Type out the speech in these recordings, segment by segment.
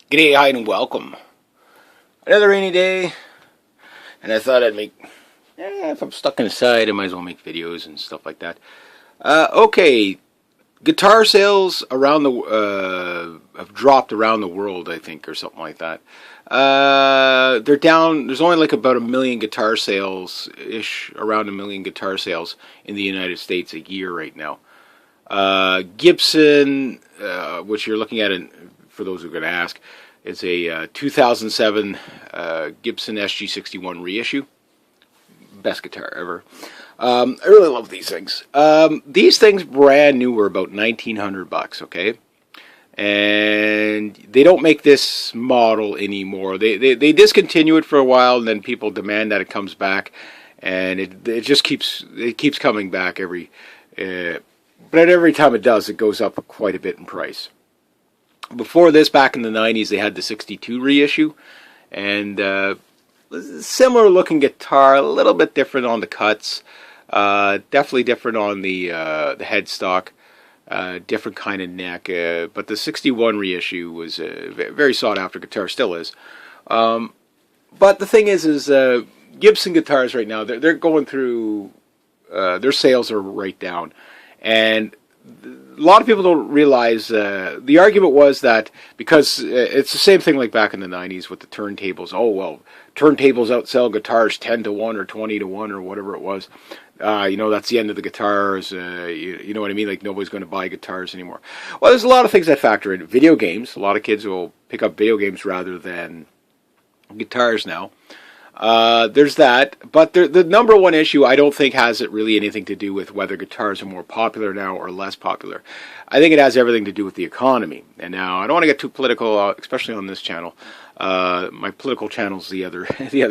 G'day, hi, and welcome. Another rainy day, and I thought I'd make. If I'm stuck inside, I might as well make videos and stuff like that. Okay, guitar sales around the have dropped around the world, I think, or something like that. They're down. There's only like about 1 million guitar sales ish, around 1 million guitar sales in the United States a year right now. Gibson, which you're looking at, for those who are going to ask, it's a 2007 Gibson SG61 reissue. Best guitar ever. I really love these things. These things brand new were about $1,900, okay? And they don't make this model anymore. They discontinue it for a while, and then people demand that it comes back, and it just keeps coming back but every time it does, it goes up quite a bit in price. Before this, back in the 90s, they had the 62 reissue, and similar looking guitar, a little bit different on the cuts, definitely different on the headstock, different kind of neck, but the 61 reissue was a very sought after guitar, still is. But the thing is Gibson guitars right now, they're going through, their sales are right down. And a lot of people don't realize, the argument was that because it's the same thing like back in the 90s with the turntables. Oh, well, turntables outsell guitars 10 to 1 or 20 to 1 or whatever it was. That's the end of the guitars. You know what I mean? Like, nobody's going to buy guitars anymore. Well, there's a lot of things that factor in. Video games. A lot of kids will pick up video games rather than guitars now. There's that, but the number one issue I don't think has it really anything to do with whether guitars are more popular now or less popular. I think it has everything to do with the economy. And now I don't want to get too political, especially on this channel. My political channel's the other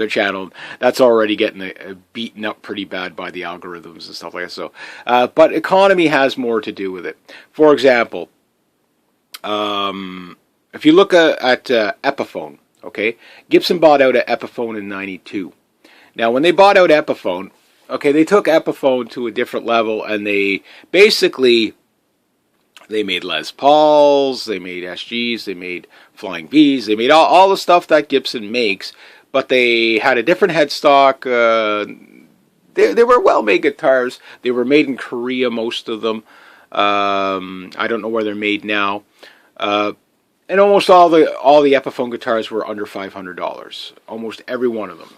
channel that's already getting beaten up pretty bad by the algorithms and stuff like that. So, but economy has more to do with it. For example, if you look at Epiphone. Okay, Gibson bought out Epiphone in '92. Now, when they bought out Epiphone, okay, they took Epiphone to a different level, and they made Les Pauls, they made SGs, they made Flying V's, they made all the stuff that Gibson makes, but they had a different headstock. They were well-made guitars. They were made in Korea, most of them. I don't know where they're made now. And almost all the Epiphone guitars were under $500. Almost every one of them.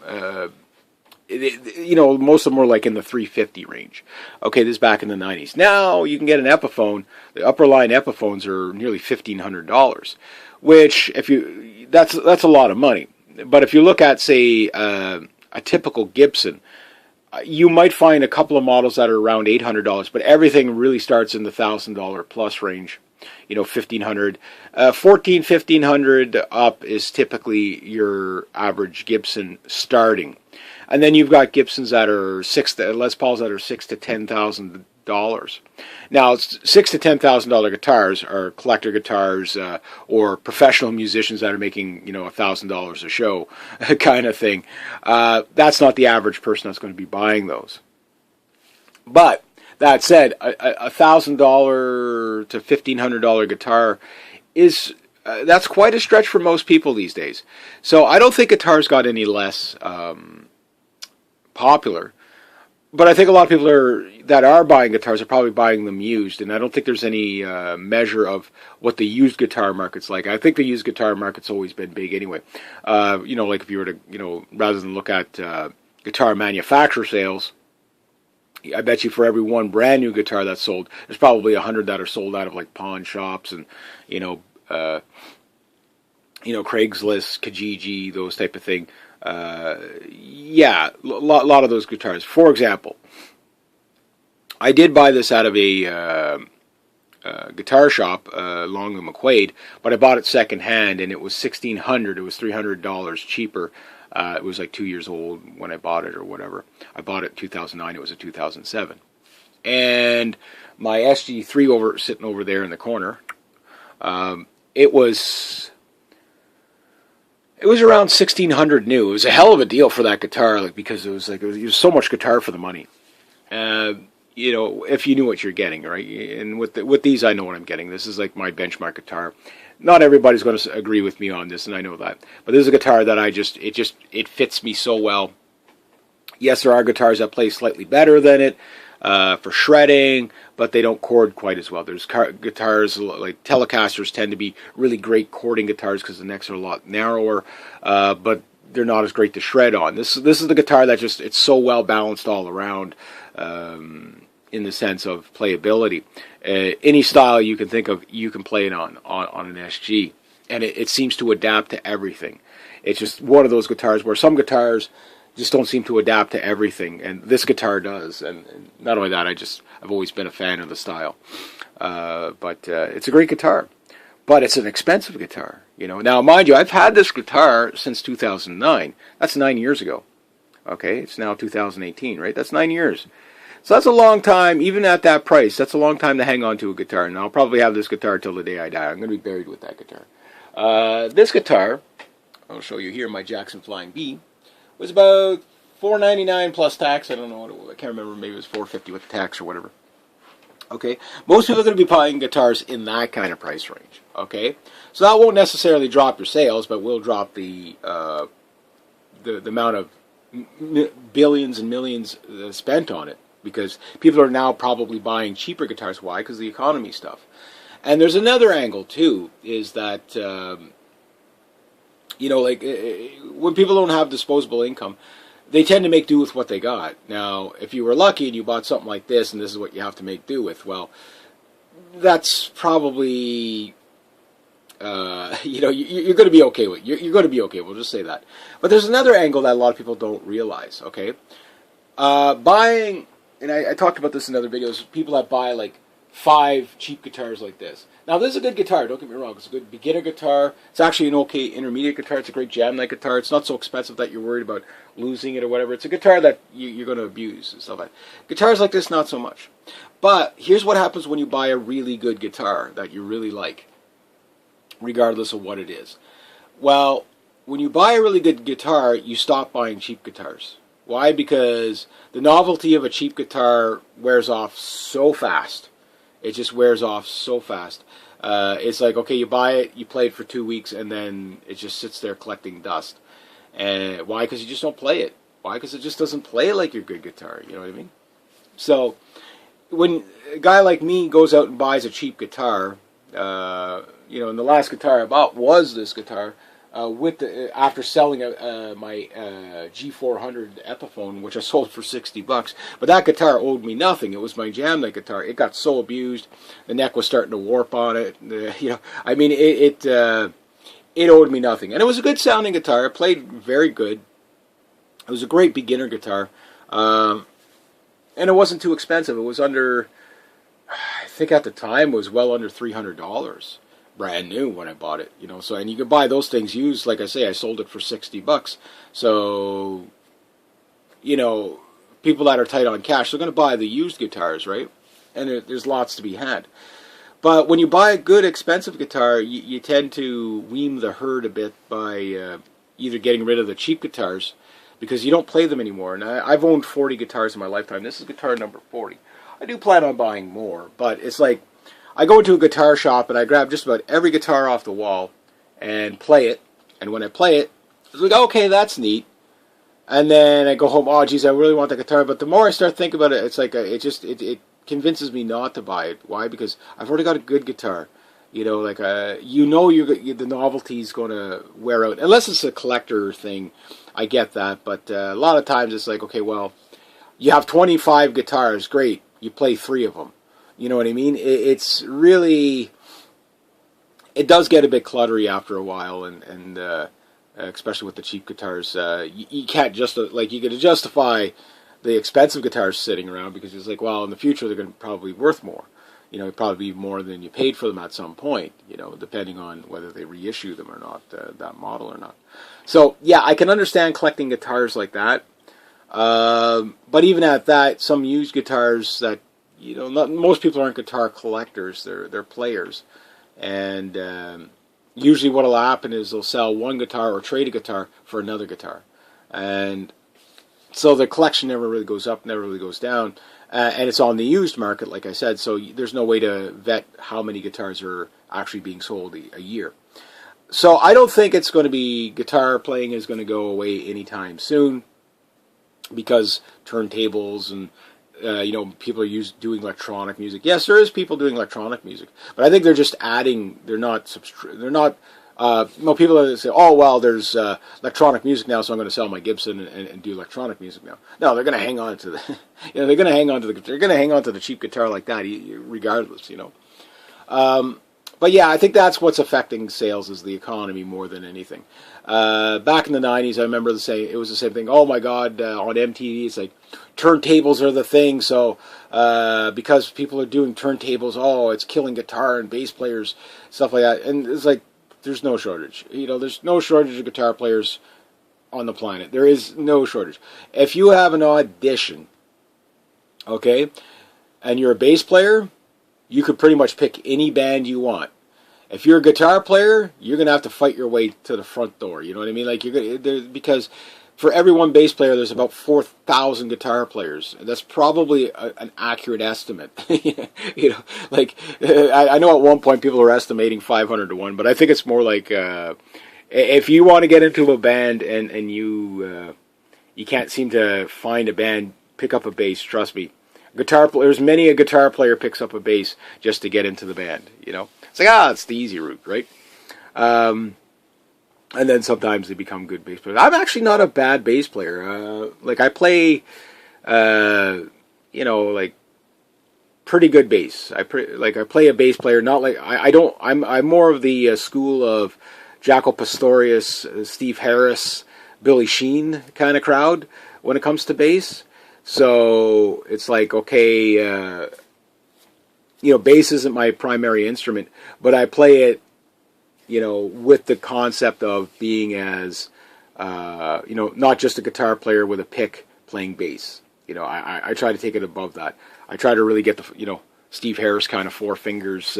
Most of them were like in the $350 range. Okay, this is back in the 90s. Now you can get an Epiphone. The upper line Epiphones are nearly $1,500, which that's a lot of money. But if you look at, say, a typical Gibson, you might find a couple of models that are around $800, but everything really starts in the $1,000 plus range. $1,500, $1,400, $1,500 up is typically your average Gibson starting, and then you've got Gibsons that are Les Pauls that are $6,000 to $10,000. Now, $6,000 to $10,000 guitars are collector guitars or professional musicians that are making $1,000 a show, kind of thing. That's not the average person that's going to be buying those, but. That said, a $1,000 to $1,500 guitar is that's quite a stretch for most people these days. So I don't think guitars got any less popular, but I think a lot of people that are buying guitars are probably buying them used, and I don't think there's any measure of what the used guitar market's like. I think the used guitar market's always been big anyway. Like if you were to rather than look at guitar manufacturer sales. I bet you for every one brand new guitar that's sold, there's probably 100 that are sold out of like pawn shops and Craigslist, Kijiji, those type of thing. A lot of those guitars. For example, I did buy this out of a guitar shop along the McQuaid, but I bought it secondhand, and it was $1,600. It was $300 cheaper. It was like 2 years old when I bought it or whatever. I bought it in 2009. It was a 2007. And my SG3 sitting over there in the corner, it was around $1,600 new. It was a hell of a deal for that guitar, because it was so much guitar for the money. If you knew what you're getting, right? And with these, I know what I'm getting. This is like my benchmark guitar. not everybody's going to agree with me on this, and I know that. But this is a guitar that it fits me so well. Yes, there are guitars that play slightly better than it for shredding, but they don't chord quite as well. There's guitars like Telecasters tend to be really great chording guitars because the necks are a lot narrower, but they're not as great to shred on. This is the guitar that it's so well balanced all around in the sense of playability. Any style you can think of, you can play it on an SG, and it seems to adapt to everything. It's just one of those guitars where some guitars just don't seem to adapt to everything, and this guitar does. And not only that, I've always been a fan of the style. But it's a great guitar, but it's an expensive guitar. Now, mind you, I've had this guitar since 2009. That's 9 years ago. Okay, it's now 2018, right? That's 9 years. So that's a long time, even at that price. That's a long time to hang on to a guitar, and I'll probably have this guitar till the day I die. I'm going to be buried with that guitar. This guitar, I'll show you here, my Jackson Flying B, was about $4.99 plus tax. I don't know what it was. I can't remember. Maybe it was $4.50 with tax or whatever. Okay, most people are going to be buying guitars in that kind of price range. Okay, so that won't necessarily drop your sales, but will drop the amount of billions and millions spent on it, because people are now probably buying cheaper guitars. Why? Because the economy stuff. And there's another angle too, is that when people don't have disposable income, they tend to make do with what they got. Now, if you were lucky and you bought something like this, and this is what you have to make do with, well, that's probably, you're going to be okay with. You're going to be okay. We'll just say that. But there's another angle that a lot of people don't realize. Okay, buying, and I talked about this in other videos. People that buy like 5 cheap guitars like this. Now, this is a good guitar, don't get me wrong. It's a good beginner guitar. It's actually an okay intermediate guitar. It's a great jam night guitar. It's not so expensive that you're worried about losing it or whatever. It's a guitar that you're going to abuse and stuff like that. Guitars like this, not so much. But here's what happens when you buy a really good guitar that you really like, regardless of what it is. Well, when you buy a really good guitar, you stop buying cheap guitars. Why? Because the novelty of a cheap guitar wears off so fast. It just wears off so fast. It's like, okay, you buy it, you play it for 2 weeks, and then it just sits there collecting dust. And why? Because you just don't play it. Why? Because it just doesn't play like your good guitar. You know what I mean? So when a guy like me goes out and buys a cheap guitar, and the last guitar I bought was this guitar. After selling my G400 Epiphone, which I sold for $60, but that guitar owed me nothing. It was my jam night guitar. It got so abused, the neck was starting to warp on it. It owed me nothing, and it was a good sounding guitar. It played very good. It was a great beginner guitar, and it wasn't too expensive. It was under, I think at the time, it was well under $300. Brand new when I bought it, so, and you could buy those things used. Like I say, I sold it for $60. So, people that are tight on cash, they're going to buy the used guitars, right? And there's lots to be had. But when you buy a good, expensive guitar, you tend to wean the herd a bit by either getting rid of the cheap guitars, because you don't play them anymore. And I've owned 40 guitars in my lifetime. This is guitar number 40. I do plan on buying more, but it's like, I go into a guitar shop and I grab just about every guitar off the wall and play it. And when I play it, it's like, okay, that's neat. And then I go home, oh, geez, I really want the guitar. But the more I start thinking about it, it's like, it convinces me not to buy it. Why? Because I've already got a good guitar. The novelty is going to wear out. Unless it's a collector thing, I get that. But a lot of times it's like, okay, well, you have 25 guitars, great. You play 3 of them. You know what I mean? It's really, it does get a bit cluttery after a while, and especially with the cheap guitars, you can't just, you got to justify the expensive guitars sitting around, because it's like, well, in the future they're going to probably be worth more. Probably be more than you paid for them at some point, depending on whether they reissue them or not, that model or not. So, yeah, I can understand collecting guitars like that. But even at that, some used guitars that, most people aren't guitar collectors, they're players. And usually what will happen is they'll sell one guitar or trade a guitar for another guitar. And so the collection never really goes up, never really goes down. and it's on the used market, like I said, so there's no way to vet how many guitars are actually being sold a year. So I don't think it's going to be, guitar playing is going to go away anytime soon, because turntables and people are doing electronic music. Yes, there is people doing electronic music, but I think they're just adding. They're not. People that say, "Oh, well, there's electronic music now, so I'm going to sell my Gibson and do electronic music now." No, they're going to hang on to the. They're going to hang on to the. They're going to hang on to the cheap guitar like that, regardless. But yeah, I think that's what's affecting sales, is the economy more than anything. Back in the 90s, I remember it was the same thing. Oh my God, on MTV, it's like, turntables are the thing, so because people are doing turntables, oh, it's killing guitar and bass players, stuff like that. And it's like, there's no shortage. There's no shortage of guitar players on the planet. There is no shortage. If you have an audition, okay, and you're a bass player, you could pretty much pick any band you want. If you're a guitar player, you're going to have to fight your way to the front door. You know what I mean? Like, because for every one bass player, there's about 4,000 guitar players. That's probably an accurate estimate. I know at one point people were estimating 500 to 1, but I think it's more like if you want to get into a band and you can't seem to find a band, pick up a bass. Trust me. There's many a guitar player picks up a bass just to get into the band, It's like, it's the easy route, right? And then sometimes they become good bass players. I'm actually not a bad bass player. I play, pretty good bass. I play a bass player, not like, I'm more of the school of Jaco Pastorius, Steve Harris, Billy Sheehan kind of crowd when it comes to bass. So it's like, okay, bass isn't my primary instrument, but I play it, with the concept of being as, not just a guitar player with a pick playing bass. I try to take it above that. I try to really get the, Steve Harris kind of four fingers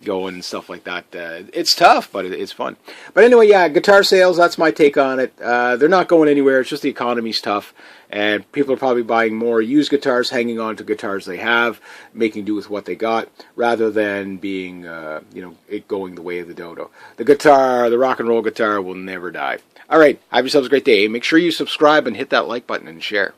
going and stuff like that. It's tough, but it's fun. But anyway, yeah, guitar sales, that's my take on it. They're not going anywhere. It's just the economy's tough. And people are probably buying more used guitars, hanging on to guitars they have, making do with what they got, rather than being, it going the way of the dodo. The rock and roll guitar will never die. All right, have yourselves a great day. Make sure you subscribe and hit that like button and share.